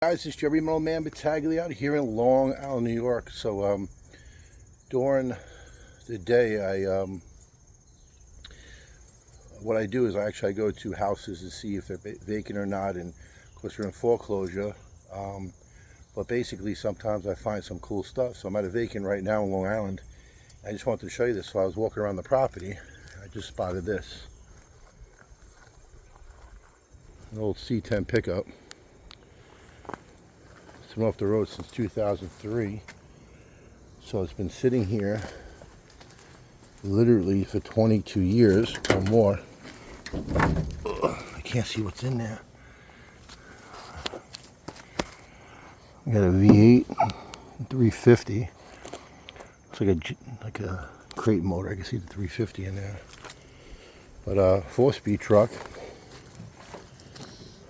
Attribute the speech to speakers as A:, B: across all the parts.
A: Guys, it's Jerry Middleman Battaglia out here in Long Island, New York. So during the day, what I do is I go to houses to see if they're vacant or not, and of course they're in foreclosure. But basically, sometimes I find some cool stuff. So I'm at a vacant right now in Long Island. I just wanted to show you this. So I was walking around the property. I just spotted this. An old C-10 pickup. It's been off the road since 2003. So it's been sitting here literally for 22 years or more. I can't see what's in there. I got a V8 350. Looks like a crate motor. I can see the 350 in there. But a 4-speed truck.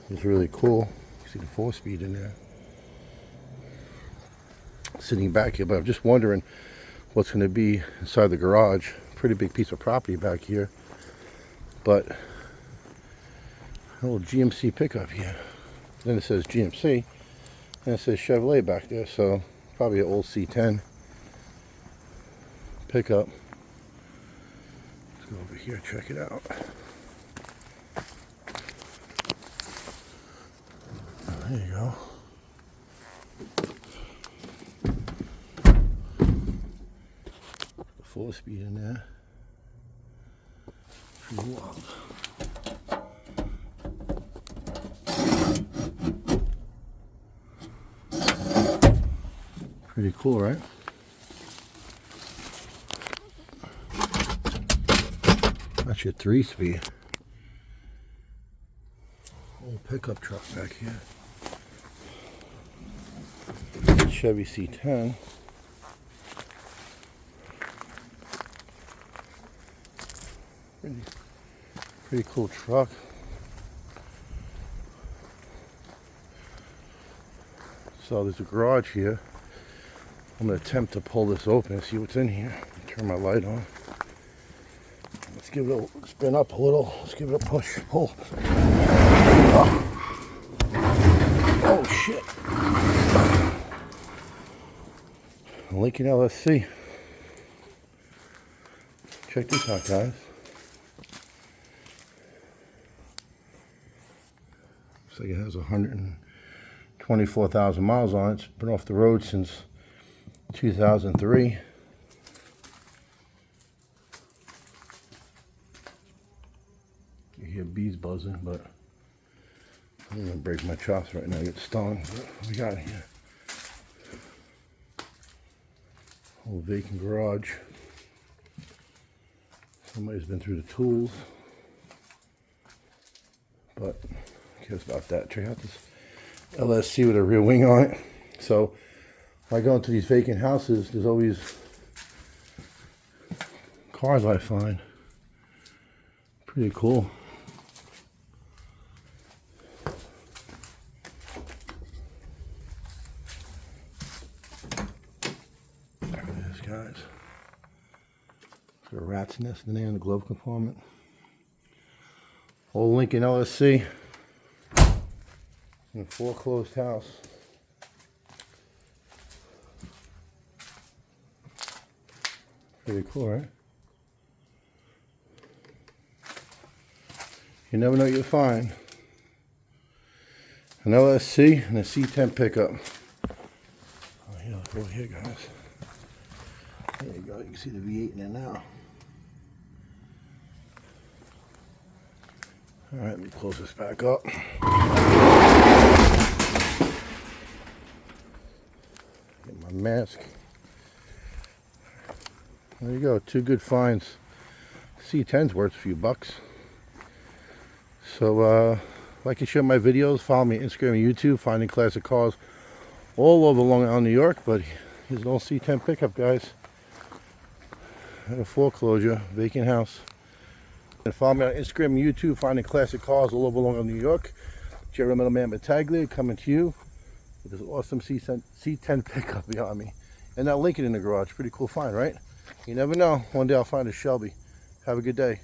A: It's really cool. You see the 4-speed in there. Sitting back here, but I'm just wondering what's going to be inside the garage. Pretty big piece of property back here, but a little GMC pickup here. Then it says GMC, and it says Chevrolet back there, so probably an old C-10 pickup. Let's go over here, check it out. There you go. Full speed in there. Pretty wild. Pretty cool, right? That's your 3-speed. Old pickup truck back here. Chevy C-10. Pretty cool truck. So there's a garage here. I'm going to attempt to pull this open and see what's in here. Turn my light on. Let's give it a spin up a little. Let's give it a push. Pull. Oh shit. Lincoln LSC. Check this out, guys. Looks like it has 124,000 miles on it. It's been off the road since 2003. You hear bees buzzing, but I'm gonna break my chops right now. I get stung. But we got it here. Old vacant garage. Somebody's been through the tools, but who cares about that? Check out this LSC with a rear wing on it. So when I go into these vacant houses, there's always cars I find. Pretty cool. There it is, guys. Got a rat's nest in there in the glove compartment. Old Lincoln LSC in a foreclosed house. Pretty cool, right? You never know what you'll find. An LSC and a C-10 pickup. Oh, yeah, look over here, guys. There you go. You can see the V8 in there now. All right, let me close this back up. Get my mask. There you go, 2 good finds. C-10's worth a few bucks. So, like and share my videos. Follow me on Instagram and YouTube, finding classic cars all over Long Island, New York. But here's an old C-10 pickup, guys. At a foreclosure, vacant house. And follow me on Instagram and YouTube, finding classic cars all over Long Island, New York. Jerry Middleman Battaglia coming to you with this awesome C-10 pickup behind me. And that Lincoln in the garage. Pretty cool find, right? You never know. One day I'll find a Shelby. Have a good day.